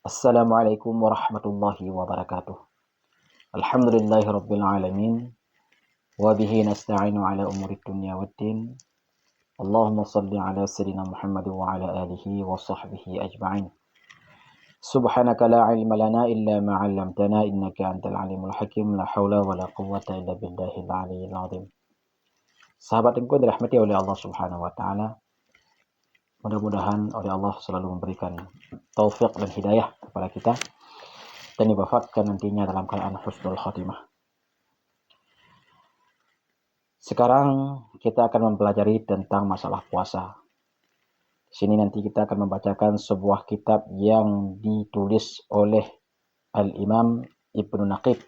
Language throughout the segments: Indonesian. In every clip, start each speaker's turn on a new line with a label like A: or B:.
A: Assalamualaikum warahmatullahi wabarakatuh. Alhamdulillahi rabbil alamin. Wa bihi nasta'inu ala umuri dunya waddin. Allahumma salli ala sayyidina Muhammad wa ala alihi wa sahbihi ajma'in. Subhanaka la ilma lana illa ma 'allamtana innaka antal alimul hakim. La haula wa la quwwata illa billahil aliyyil azim. Sahabatku dirahmati oleh Allah Subhanahu wa taala. Mudah-mudahan oleh Allah selalu memberikan taufik dan hidayah kepada kita dan diwafatkan nantinya dalam keadaan husnul khatimah. Sekarang kita akan mempelajari tentang masalah puasa. Di sini nanti kita akan membacakan sebuah kitab yang ditulis oleh Al-Imam Ibnu Naqib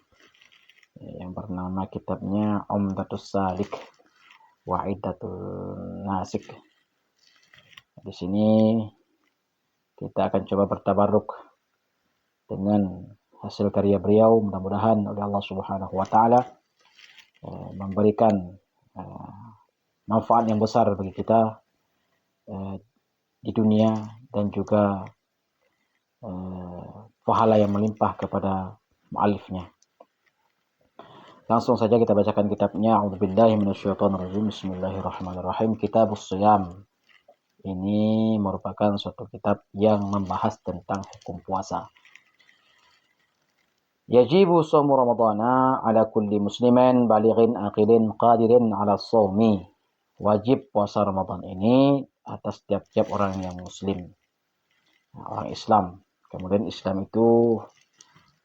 A: yang bernama kitabnya Umdatus Salik wa Iddatul Nasik. Di sini kita akan coba bertabarruk dengan hasil karya beliau. Mudah-mudahan oleh Allah Subhanahu wa taala memberikan manfaat yang besar bagi kita di dunia dan juga pahala yang melimpah kepada mu'alifnya. Langsung saja kita bacakan kitabnya. A'udzubillahi minasyaitonirrajim. Bismillahirrahmanirrahim. Kitabus Shiyam. Ini merupakan suatu kitab yang membahas tentang hukum puasa. Yajibu shaumu ramadhana ala kulli muslimin balighin aqilin qadirin ala shaumi. Wajib puasa Ramadan ini atas tiap-tiap orang yang muslim, orang Islam. Kemudian Islam itu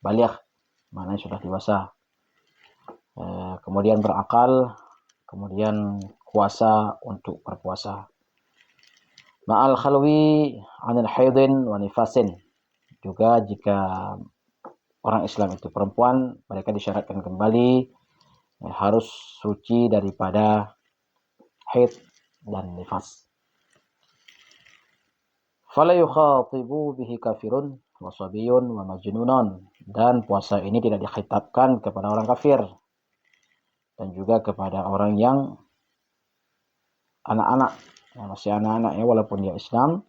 A: baligh, mana sudah dewasa. Kemudian berakal, kemudian kuasa untuk berpuasa. Ma'al khalwi 'anil haidin wa nifasin. Juga jika orang Islam itu perempuan, mereka disyaratkan kembali harus suci daripada haid dan nifas. Fala yukhatibu bihi kafirun wa sabiyun wa majnunun. Dan puasa ini tidak dikhitabkan kepada orang kafir dan juga kepada orang yang anak-anak, yang masih anak-anak ya, walaupun dia Islam,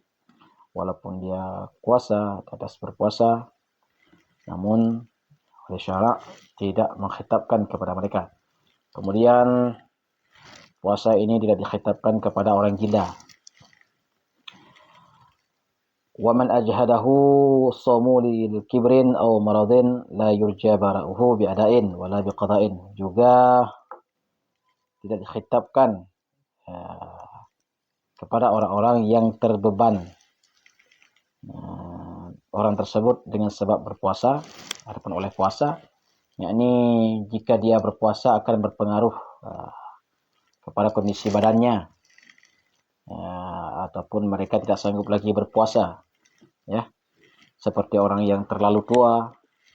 A: walaupun dia kuasa atas berpuasa, namun oleh syarak tidak mengkhitabkan kepada mereka. Kemudian puasa ini tidak dikhitabkan kepada orang gila. Wa man ajhadahu shamu lil kibrin aw maradin la yurja bara'uhu bi'ada'in wala biqada'in. Juga tidak dikhitabkan kepada orang-orang yang terbeban orang tersebut dengan sebab berpuasa ataupun oleh puasa, yakni jika dia berpuasa akan berpengaruh kepada kondisi badannya, ataupun mereka tidak sanggup lagi berpuasa, ya, seperti orang yang terlalu tua,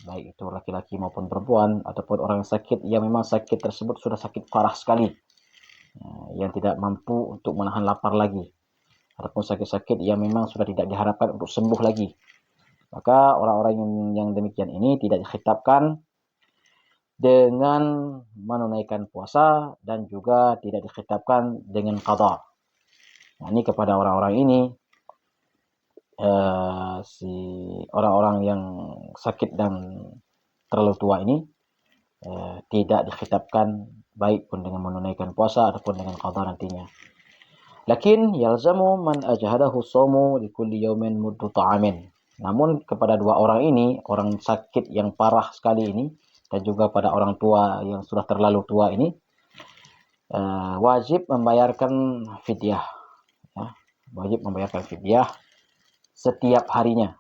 A: baik itu laki-laki maupun perempuan, ataupun orang yang sakit yang memang sakit tersebut sudah sakit parah sekali, yang tidak mampu untuk menahan lapar lagi, ataupun sakit-sakit yang memang sudah tidak diharapkan untuk sembuh lagi. Maka orang-orang yang demikian ini tidak dikhitabkan dengan menunaikan puasa dan juga tidak dikhitabkan dengan qada. Nah, ini kepada orang-orang ini, si orang-orang yang sakit dan terlalu tua ini tidak dikhitabkan baik pun dengan menunaikan puasa ataupun dengan qada nantinya. Lakin yalzamu man ajhadahu shaumu li kulli yawmin muddu ta'amin. Namun kepada dua orang ini, orang sakit yang parah sekali ini dan juga pada orang tua yang sudah terlalu tua ini, wajib membayarkan fidyah, ya, wajib membayarkan fidyah setiap harinya,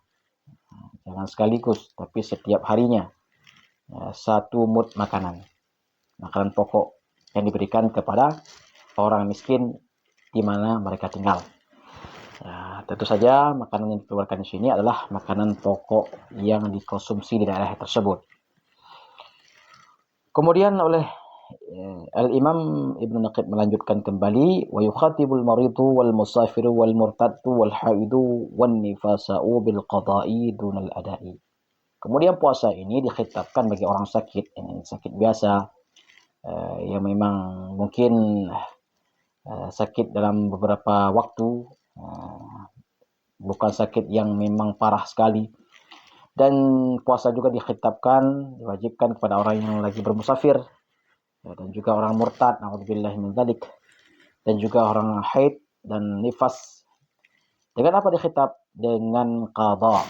A: jangan sekaligus tapi setiap harinya, satu mud makanan pokok yang diberikan kepada orang miskin di mana mereka tinggal. Tentu saja makanan yang dikeluarkan di sini adalah makanan pokok yang dikonsumsi di daerah tersebut. Kemudian oleh Al-Imam Ibnu Naqib melanjutkan kembali, wa yukhatibul maridu wal musafiru wal murtaddu wal haidu wan nifasa'u bil qada'i dunal ada'i. Kemudian puasa ini dikhitabkan bagi orang sakit, yang sakit biasa, yang memang mungkin sakit dalam beberapa waktu, bukan sakit yang memang parah sekali, Dan puasa juga diwajibkan kepada orang yang lagi bermusafir, ya, dan juga orang murtad, naudzubillah min dzalik, dan juga orang haid dan nifas. Dengan apa dikhitab? Dengan qada.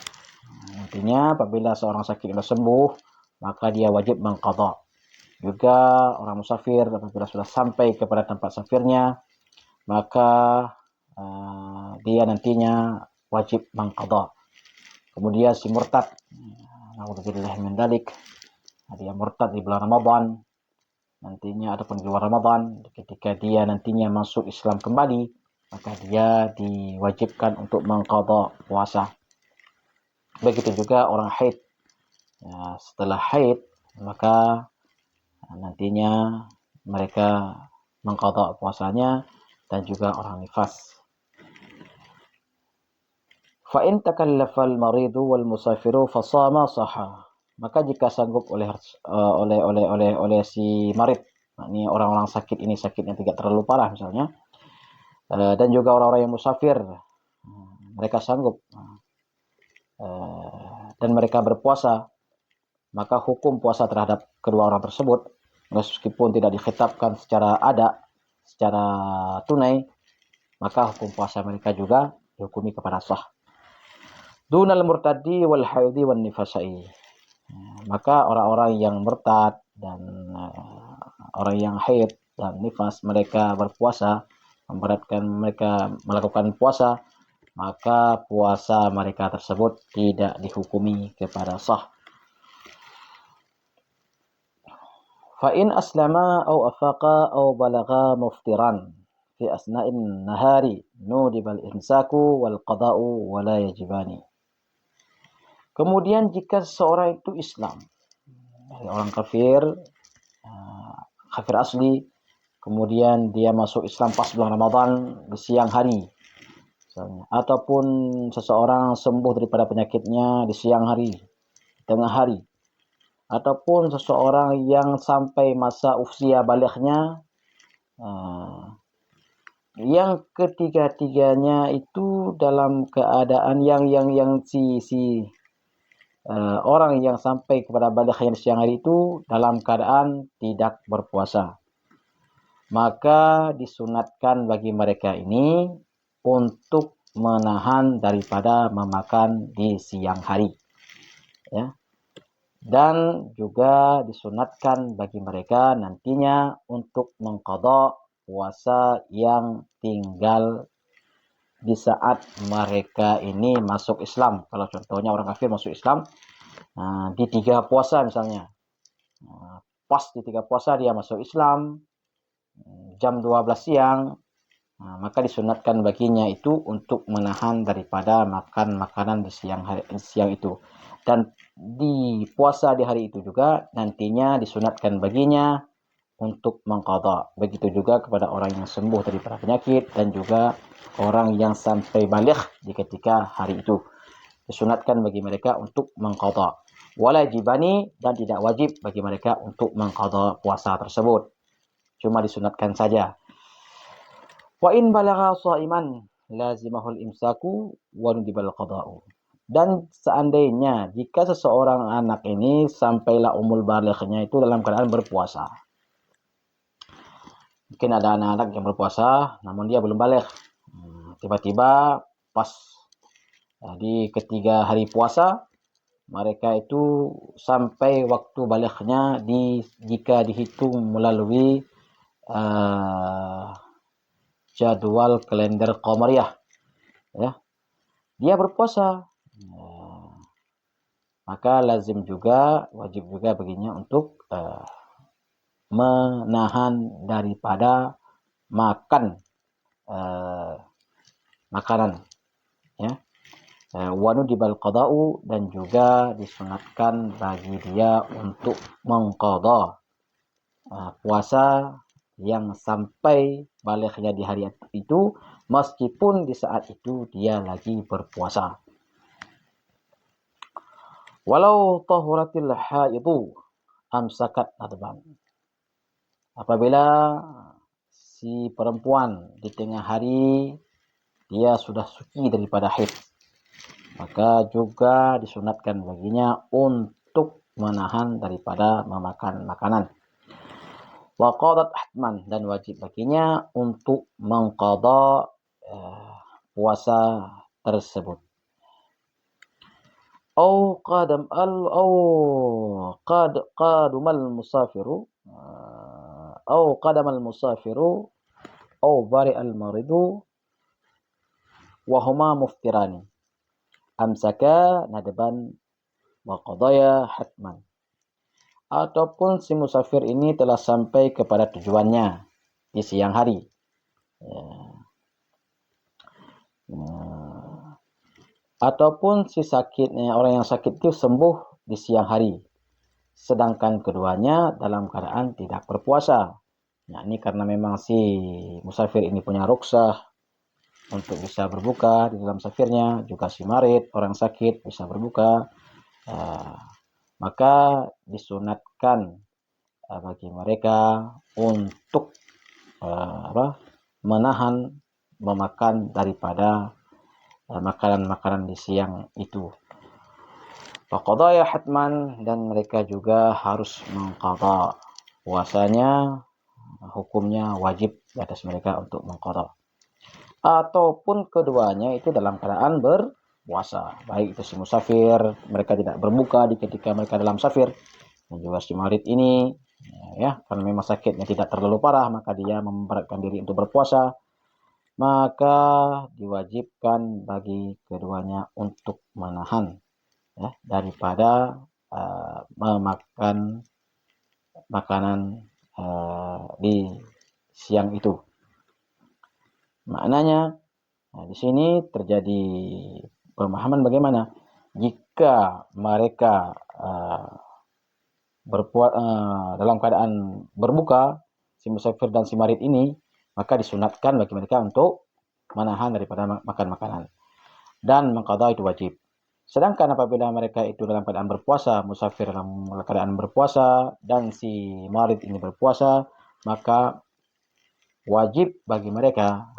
A: Artinya apabila seorang sakit sudah sembuh, maka dia wajib mengqada. Juga orang musafir apabila sudah sampai kepada tempat safirnya, maka dia nantinya wajib mengqada. Kemudian si murtad, naudzubillah min dzalik, dia murtad di bulan Ramadan nantinya ataupun di luar Ramadan, ketika dia nantinya masuk Islam kembali, maka dia diwajibkan untuk mengqada puasa. Begitu juga orang haid. Ya, setelah haid, maka nantinya mereka mengqada puasanya, dan juga orang nifas. Fa in takallafa al-maridu wal musafiru fasama sahha. Maka jika sanggup oleh si marid, ini orang-orang sakit ini sakitnya tidak terlalu parah misalnya, dan juga orang-orang yang musafir, mereka sanggup dan mereka berpuasa, maka hukum puasa terhadap kedua orang tersebut, meskipun tidak dikhitabkan secara tunai, maka hukum puasa mereka juga dihukumi kepada sah. Dunal murtadi wal haidi wan nifasai. Maka orang-orang yang murtad dan orang yang haid dan nifas, mereka berpuasa, memberatkan mereka melakukan puasa, maka puasa mereka tersebut tidak dihukumi kepada sah. Fa in aslama aw afaqa aw balagha muftiran fi asna'in nahari nudibal imsaku wal qada'u wa la yajibani. Kemudian jika seseorang itu Islam, orang kafir asli, kemudian dia masuk Islam pas bulan Ramadan di siang hari, misalnya, ataupun seseorang sembuh daripada penyakitnya di siang hari, tengah hari, ataupun seseorang yang sampai masa usia balighnya, yang ketiga-tiganya itu dalam keadaan yang orang yang sampai kepada baligh siang hari itu dalam keadaan tidak berpuasa, maka disunatkan bagi mereka ini untuk menahan daripada memakan di siang hari, ya. Dan juga disunatkan bagi mereka nantinya untuk mengqadha puasa yang tinggal di saat mereka ini masuk Islam. Kalau contohnya orang kafir masuk Islam di 3 puasa misalnya, pas di 3 puasa dia masuk Islam jam 12 siang, maka disunatkan baginya itu untuk menahan daripada makan makanan di siang itu. Dan di puasa di hari itu juga nantinya disunatkan baginya untuk mengqadha. Begitu juga kepada orang yang sembuh daripada penyakit dan juga orang yang sampai baligh di ketika hari itu. Disunatkan bagi mereka untuk mengqadha. Walajibani, dan tidak wajib bagi mereka untuk mengqadha puasa tersebut. Cuma disunatkan saja. Wa in balagha sha'iman lazimahul imsaku wa nudibal qada'u. Dan seandainya jika seseorang anak ini sampailah umur balighnya itu dalam keadaan berpuasa. Mungkin ada anak-anak yang berpuasa namun dia belum baligh. Tiba-tiba pas di ketiga hari puasa, mereka itu sampai waktu balighnya jika dihitung melalui jadwal kalender qamariyah, ya, dia berpuasa, maka wajib juga baginya untuk menahan daripada makan makanan, ya. Wanudibal qada'u, dan juga disunatkan bagi dia untuk mengqadha puasa yang sampai balighnya di hari itu, meskipun di saat itu dia lagi berpuasa. Walau tahuratil haidu amsakat adban. Apabila si perempuan di tengah hari dia sudah suci daripada haid, maka juga disunatkan baginya untuk menahan daripada memakan makanan. Wa qadat hatman, dan wajib baginya untuk mengqadha puasa tersebut. Qadumal musafiru qadamal musafiru bari'al maridu wa huma muftirani amsaka nadban wa qadaya hatman. Ataupun si musafir ini telah sampai kepada tujuannya di siang hari. Ataupun si orang yang sakit itu sembuh di siang hari, sedangkan keduanya dalam keadaan tidak berpuasa. Nah, ini karena memang si musafir ini punya rukhsah untuk bisa berbuka di dalam safirnya, juga si marid, orang sakit, bisa berbuka. Maka disunatkan bagi mereka untuk menahan memakan daripada makanan-makanan di siang itu. Faqadaya hatman, dan mereka juga harus mengqadha puasanya, hukumnya wajib di atas mereka untuk mengqadha. Ataupun keduanya itu dalam keadaan berpuasa, baik itu si musafir, mereka tidak berbuka di ketika mereka dalam safir, dan juga si marid ini karena memang sakitnya tidak terlalu parah, maka dia memberatkan diri untuk berpuasa, maka diwajibkan bagi keduanya untuk menahan daripada memakan makanan di siang itu. Maknanya di sini terjadi pemahaman bagaimana jika mereka dalam keadaan berbuka, si musafir dan si marid ini, maka disunatkan bagi mereka untuk menahan daripada makan makanan, dan mengqadha itu wajib. Sedangkan apabila mereka itu dalam keadaan berpuasa, musafir dalam keadaan berpuasa dan si marid ini berpuasa, maka wajib bagi mereka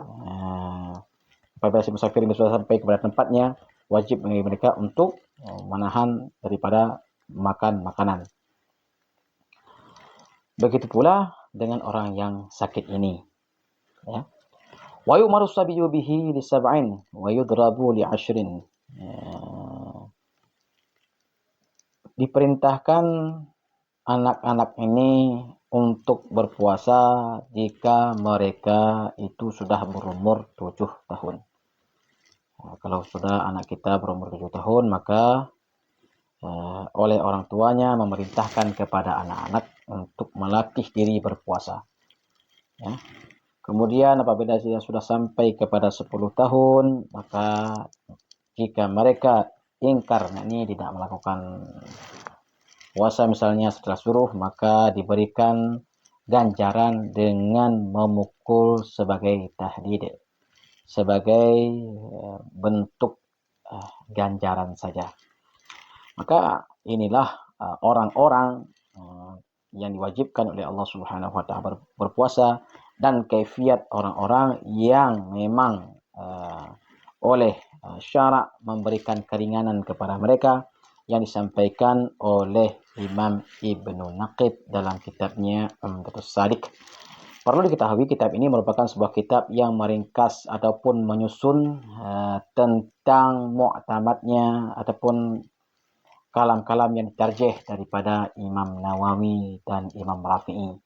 A: apabila si musafir ini sudah sampai kepada tempatnya, wajib bagi mereka untuk menahan daripada makan makanan. Begitu pula dengan orang yang sakit ini. Wa yu'maru sabiyyu bihi li sab'in wa yudrabu li 'ashrin. Diperintahkan anak-anak ini untuk berpuasa jika mereka itu sudah berumur 7 tahun. Kalau sudah anak kita berumur 7 tahun, maka oleh orang tuanya memerintahkan kepada anak-anak untuk melatih diri berpuasa. Kemudian apabila dia sudah sampai kepada 10 tahun, maka jika mereka ingkar, ini tidak melakukan puasa misalnya setelah suruh, maka diberikan ganjaran dengan memukul sebagai tahdid, sebagai bentuk ganjaran saja. Maka inilah orang-orang yang diwajibkan oleh Allah Subhanahu wa taala berpuasa, dan kaifiat orang-orang yang memang oleh syarak memberikan keringanan kepada mereka, yang disampaikan oleh Imam Ibnu Naqib dalam kitabnya Umdatus Shalik. Perlu diketahui kitab ini merupakan sebuah kitab yang meringkas ataupun menyusun tentang mu'tamadnya ataupun kalam-kalam yang ditarjih daripada Imam Nawawi dan Imam Rafi'i.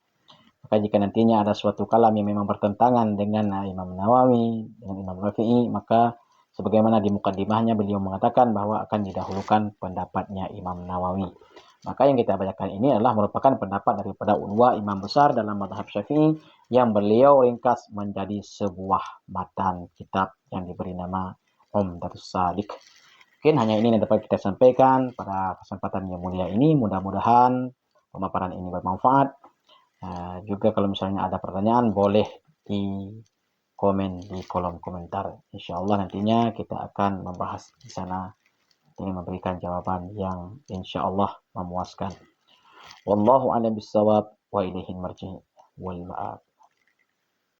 A: Maka jika nantinya ada suatu kalam yang memang bertentangan dengan Imam Nawawi, dengan Imam Rafi'i, maka sebagaimana di mukaddimahnya beliau mengatakan bahwa akan didahulukan pendapatnya Imam Nawawi. Maka yang kita bacakan ini adalah merupakan pendapat daripada ulama imam besar dalam mazhab Syafi'i yang beliau ringkas menjadi sebuah matan kitab yang diberi nama Umdatus Shalik. Mungkin hanya ini yang dapat kita sampaikan pada kesempatan yang mulia ini. Mudah-mudahan pemaparan ini bermanfaat. Juga kalau misalnya ada pertanyaan, boleh di komen di kolom komentar. Insya Allah nantinya kita akan membahas di sana dengan memberikan jawaban yang insya Allah memuaskan. Wallahu a'lam bishawab wa ilaihi marji' wal ma'ab.